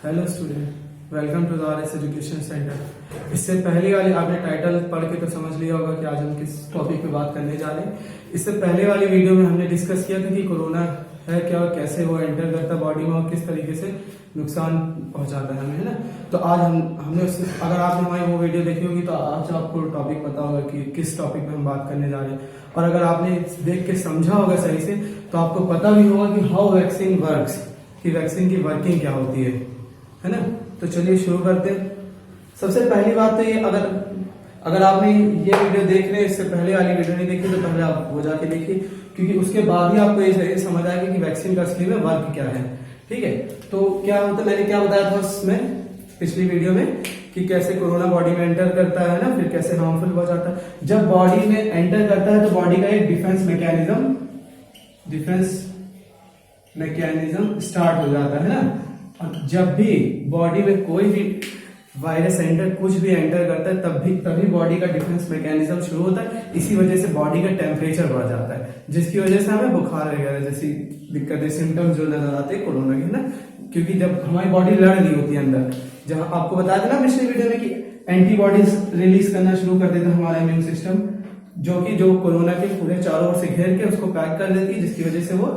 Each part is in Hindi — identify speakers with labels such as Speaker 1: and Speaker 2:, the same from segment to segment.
Speaker 1: Hello student, welcome to the RS education centre. इससे पहले वाली आपने टाइटल पढ़ के तो समझ लिया होगा कि आज हम किस टॉपिक पे बात करने जा रहे हैं। इससे पहले वाली वीडियो में हमने डिस्कस किया था कि कोरोना है क्या और कैसे वो एंटर करता है बॉडी में और किस तरीके से नुकसान पहुंचाता है हमें, है ना। तो आज हमने अगर आपने हमारी वो वीडियो देखी होगी तो आज आपको टॉपिक पता होगा कि किस टॉपिक पे हम बात करने जा रहे हैं। और अगर आपने देख के समझा होगा सही से तो आपको पता भी होगा कि हाउ वैक्सीन वर्क्स, कि वैक्सीन की वर्किंग क्या होती है ना। तो चलिए शुरू करते हैं। सबसे पहली बात तो ये, अगर आपने ये वीडियो देख रहे हैं, इससे पहले वाली वीडियो नहीं देखी तो पहले आप वो जाके देखिए, क्योंकि उसके बाद ही आपको ये समझ आएगा कि वैक्सीन का असली में वर्क क्या है। ठीक है, तो क्या होता है, मैंने क्या बताया था उसमें पिछली वीडियो में कि कैसे कोरोना बॉडी में एंटर करता है ना, फिर कैसे हार्मफुल हो जाता है। जब बॉडी में एंटर करता है तो बॉडी का एक डिफेंस मैकेनिज्म स्टार्ट हो जाता है ना। और जब भी बॉडी में कोई भी वायरस कुछ भी एंटर करता है तभी बॉडी का डिफेंस मैकेनिज्म शुरू होता है। इसी वजह से बॉडी का टेम्परेचर बढ़ जाता है, जिसकी वजह से हमें बुखार वगैरह जैसी दिक्कतें, सिम्टम्स जो नजर आते हैं कोरोना के, ना। क्योंकि जब हमारी बॉडी लड़ रही होती है अंदर, जहां आपको बताया था ना पिछले वीडियो में कि एंटीबॉडीज रिलीज करना शुरू कर देता है हमारा इम्यून सिस्टम, जो कोरोना के पूरे चारों ओर से घेर के उसको पैक कर देती है, जिसकी वजह से वो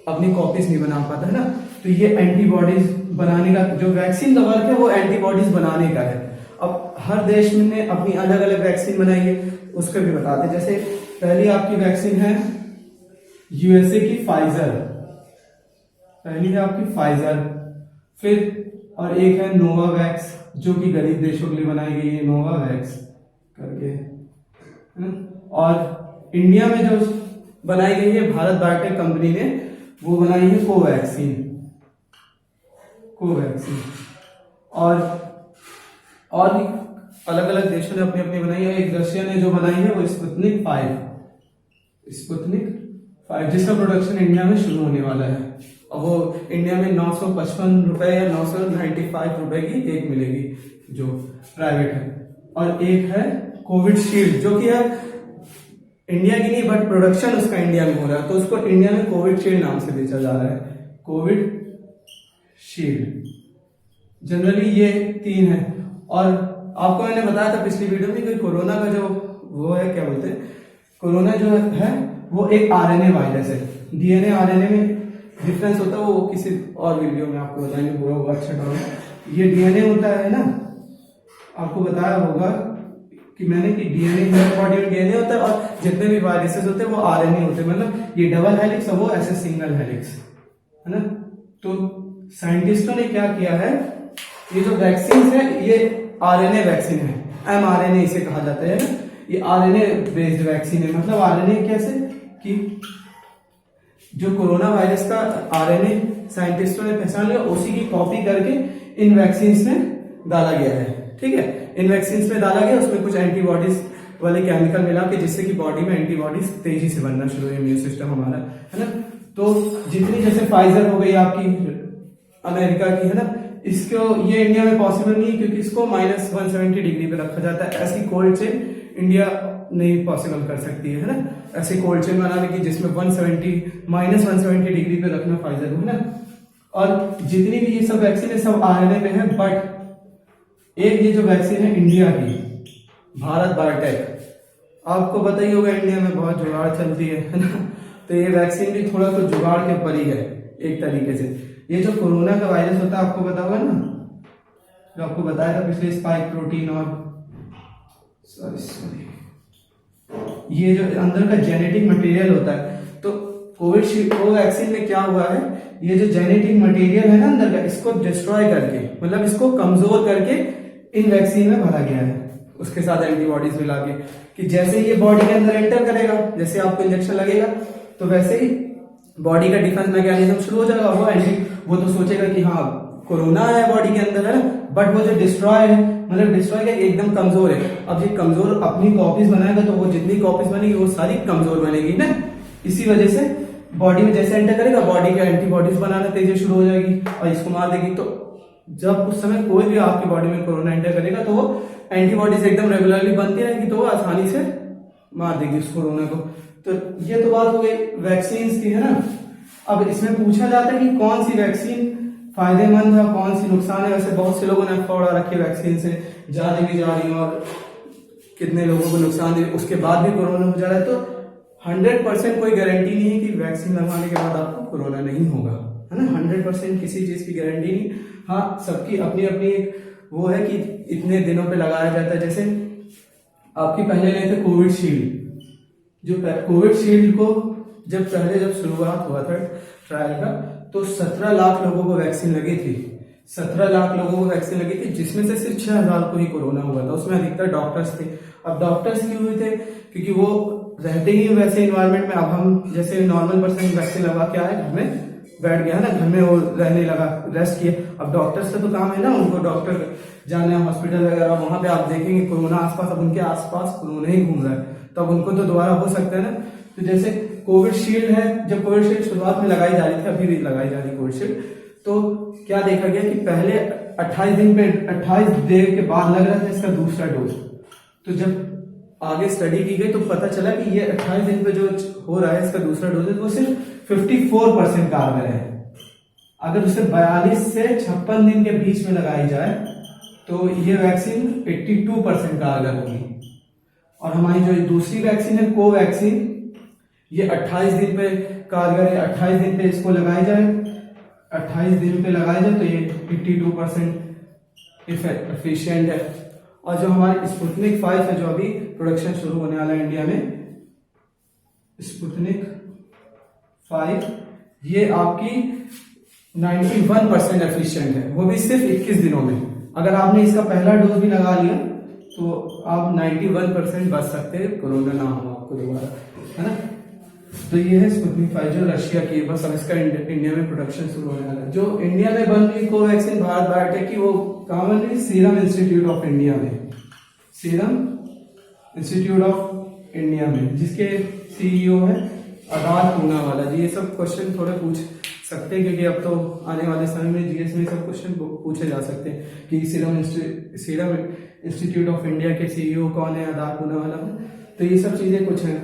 Speaker 1: अपनी कॉपीज नहीं बना पाता है ना। तो ये एंटीबॉडीज बनाने का जो वैक्सीन का वर्क है वो एंटीबॉडीज बनाने का है। अब हर देश ने अपनी अलग अलग वैक्सीन बनाई है, उसको भी बताते हैं। जैसे पहली आपकी वैक्सीन है यूएसए की फाइजर, फिर और एक है नोवावैक्स जो कि गरीब देशों के लिए बनाई गई है, नोवावैक्स करके, है ना। और इंडिया में जो बनाई गई है भारत बायोटेक कंपनी ने, वो बनाई है कोवैक्सीन। और भी अलग अलग देशों ने अपनी अपनी बनाई है। एक रशिया ने जो बनाई है वो स्पुतनिक 5, जिसका प्रोडक्शन इंडिया में शुरू होने वाला है। और वो इंडिया में 955 रुपए या 995 रुपए की एक मिलेगी, जो प्राइवेट है। और एक है कोविडशील्ड, जो कि है इंडिया की नहीं, बट प्रोडक्शन उसका इंडिया में हो रहा है, तो उसको इंडिया में कोविडशील्ड नाम से बेचा जा रहा है, कोविडशील्ड। जनरली ये 3 है। और आपको मैंने बताया था पिछली वीडियो में कि कोरोना का जो वो है, क्या बोलते हैं, कोरोना जो है वो एक आरएनए वायरस है। डीएनए आरएनए में डिफरेंस होता है, वो किसी और वीडियो में आपको बताएंगे, पूरा होगा अच्छा टॉपिक। ये डीएनए होता है ना, आपको बताया होगा कि मैंने कि डीएनए, बॉडी में डीएनए होता है और जितने भी वायरसेस होते हैं वो आरएनए होते हैं, मतलब ये डबल हेलिक्स और वो ऐसे सिंगल हेलिक्स, है ना। तो साइंटिस्टों ने क्या किया है, ये जो वैक्सीन है ये आरएनए वैक्सीन है, एमआरएनए इसे कहा जाता है ना। ये आरएनए बेस्ड वैक्सीन है। मतलब आरएनए कैसे कि जो कोरोना वायरस का आरएनए साइंटिस्टों ने पहचान लिया, उसी की कॉपी करके इन वैक्सीन में डाला गया है। ठीक है, इन वैक्सीन में डाला गया, उसमें कुछ एंटीबॉडीज वाले केमिकल मिला के, जिससे कि बॉडी में एंटीबॉडीज तेजी से बनना शुरू हुई, इम्यून सिस्टम हमारा, है ना। तो जितनी जैसे फाइजर हो गई आपकी अमेरिका की, है ना, इसको ये इंडिया में पॉसिबल नहीं है क्योंकि इसको -170 डिग्री पे रखा जाता है। ऐसी कोल्ड चेन इंडिया नहीं पॉसिबल कर सकती है ना, ऐसी कोल्ड चेन बनाने की जिसमें -170 डिग्री पे रखना फाइजर को, है ना। और जितनी भी ये सब वैक्सीन है सब आरएनए पे है, बट एक ये जो वैक्सीन है इंडिया की, भारत बायोटेक, आपको पता ही होगा इंडिया में बहुत जुगाड़ चलती है ना। तो ये वैक्सीन भी थोड़ा तो जुगाड़ के ऊपर ही है एक तरीके से। ये जो कोरोना का वायरस होता है आपको पता होगा ना, जो आपको बताया था पिछले, स्पाइक प्रोटीन और सॉरी ये जो अंदर का जेनेटिक मटेरियल होता है। तो कोवैक्सीन में क्या हुआ है, ये जो जेनेटिक मटेरियल है ना अंदर का, इसको डिस्ट्रॉय करके, मतलब इसको कमजोर करके इन वैक्सीन में भरा गया है, उसके साथ एंटीबॉडीज मिला के, कि जैसे ही ये बॉडी के अंदर एंटर करेगा, जैसे आपको इंजेक्शन लगेगा तो वैसे ही बॉडी का डिफेंस मैकेनिज्म शुरू हो जाएगा। वो तो सोचेगा कि हाँ कोरोना है बॉडी के अंदर, है ना, बट वो जो डिस्ट्रॉय है, मतलब डिस्ट्रॉय का एकदम कमजोर है। अब ये कमजोर अपनी कॉपीज बनाएगा तो वो जितनी कॉपीज बनेगी वो सारी कमजोर बनेगी ना। इसी वजह से बॉडी में जैसे एंटर करेगा, बॉडी का एंटीबॉडीज बनाना तेजी शुरू हो जाएगी और इसको मार देगी। तो जब उस समय कोई भी आपकी बॉडी में कोरोना एंटर करेगा तो वो एंटीबॉडीज एकदम रेगुलरली बनती रहेगी, तो वो आसानी से मार देगी उस कोरोना को। तो ये तो बात हो गई वैक्सीन की, है ना। अब इसमें पूछा जाता है कि कौन सी वैक्सीन फायदेमंद है, कौन सी नुकसान है। वैसे बहुत से लोगों ने अफवाह उड़ा रखी है वैक्सीन से, जाने भी जा रही है और कितने लोगों को नुकसान दे, उसके बाद भी कोरोना हो जा रहा है। तो 100% कोई गारंटी नहीं है कि वैक्सीन लगवाने के बाद आपको कोरोना नहीं होगा, है ना। 100% किसी चीज की गारंटी नहीं। हाँ, सबकी अपनी अपनी एक वो है कि इतने दिनों पे लगाया जाता है। जैसे आपकी पहले लिए थे कोविशील्ड, जो कोविशील्ड को जब शुरुआत हुआ था ट्रायल का, तो 17 लाख लोगों को वैक्सीन लगी थी। 17 लाख लोगों को वैक्सीन लगी थी, जिसमें से सिर्फ 6,000 को ही कोरोना हुआ था। उसमें अधिकतर डॉक्टर्स थे। अब डॉक्टर्स क्यों हुए थे? क्योंकि वो रहते ही वैसे इन्वायरमेंट में। अब हम जैसे नॉर्मल पर्सन वैक्सीन लगा के आए, घर में बैठ गया ना, घर में वो रहने लगा, रेस्ट किया। अब डॉक्टर्स का तो काम है ना, उनको डॉक्टर जाना है हॉस्पिटल वगैरह, वहां पे आप देखेंगे कोरोना आसपास, अब उनके आसपास कोरोना ही घूम रहा है, तब उनको तो दोबारा हो सकता है ना। तो जैसे कोविशील्ड है, जब कोविशील्ड शुरुआत में लगाई जा रही थी, अभी भी लगाई जा रही है कोविशील्ड, तो क्या देखा गया कि पहले 28 दिन के बाद लग रहा था इसका दूसरा डोज। तो जब आगे स्टडी की गई तो पता चला कि ये 28 दिन पे जो हो रहा है इसका दूसरा डोज, वो सिर्फ 54% कारगर है। अगर उसे 42 से 56 दिन के बीच में लगाई जाए तो ये वैक्सीन 82% कारगर होगी। और हमारी जो दूसरी वैक्सीन है कोवैक्सीन, ये 28 दिन पे कारगर है। 28 दिन पे इसको लगाई जाए, 28 दिन पे लगाया जाए तो ये 82% एफिशिएंट है। और जो हमारी स्पुतनिक 5 है, जो अभी प्रोडक्शन शुरू होने वाला है इंडिया में, स्पुतनिक 5, ये आपकी 91% एफिशिएंट है, वो भी सिर्फ 21 दिनों में। अगर आपने इसका पहला डोज भी लगा लिया तो आप 91% बच सकते हैं, कोरोना ना हो आपको दोबारा, है ना। तो ये है स्पुतनिक 5 जो रशिया की, बस अब इसका इंडिया में प्रोडक्शन शुरू होने वाला है। जो इंडिया में बन रही कोवैक्सीन भारत बायोटेक की, वो कहाँ बन रही? सीरम इंस्टीट्यूट ऑफ इंडिया में, सीरम इंस्टीट्यूट ऑफ इंडिया में, जिसके सीईओ है आधार पूनावाला जी। ये सब क्वेश्चन थोड़े पूछ सकते हैं, क्योंकि अब तो आने वाले समय में जीएस में सब क्वेश्चन पूछे जा सकते हैं कि सीरम इंस्टीट्यूट ऑफ इंडिया के सीईओ कौन है, आधार पूनावाला में। तो ये सब चीजें कुछ हैं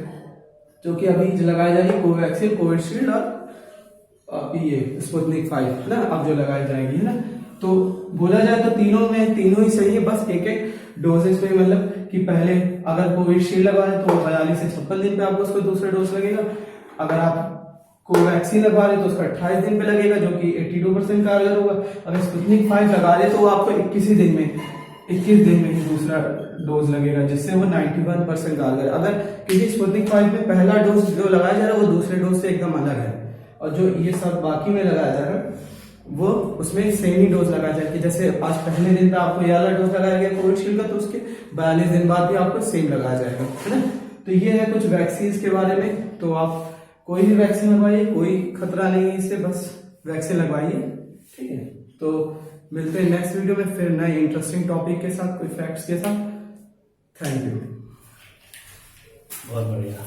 Speaker 1: जो कि अभी लगाई जा रही है, कोवैक्सीन, कोविशील्ड और ये स्पुतनिक 5, है ना, अब जो लगाई जाएगी, है ना। तो बोला जाए तो तीनों ही सही है, बस एक डोजेस पे, मतलब कि पहले अगर कोविशील्ड लगाए तो 42 से 56 दिन पे आपको उसको दूसरा डोज लगेगा। अगर आप कोवैक्सीन लगवा रहे तो उसका 28 दिन पे लगेगा, जो कि 82% कारगर होगा। अगर स्पुतनिक 5 लगा रहे तो वो आपको 21 दिन में ही दूसरा डोज लगेगा, जिससे वो 91% कारगर है। अगर किसी स्पुतनिक 5 में पहला डोज जो लगाया जा रहा है वो दूसरे डोज से एकदम अलग है, और जो ये सब बाकी में लगाया जा रहा है वो उसमें सेम ही डोज लगाया जाए। कि जैसे आज पहले दिन पे आपको ये वाला डोज लगाया गया कोविशील्ड का, तो उसके 42 दिन बाद भी आपको सेम लगाया जाएगा, है ना। तो ये है कुछ वैक्सीन के बारे में। तो आप कोई भी वैक्सीन लगवाइए, कोई खतरा नहीं है इससे, बस वैक्सीन लगवाइए, ठीक है। तो मिलते हैं नेक्स्ट वीडियो में फिर नए इंटरेस्टिंग टॉपिक के साथ, कोई फैक्ट्स के साथ। थैंक यू,
Speaker 2: बहुत बढ़िया।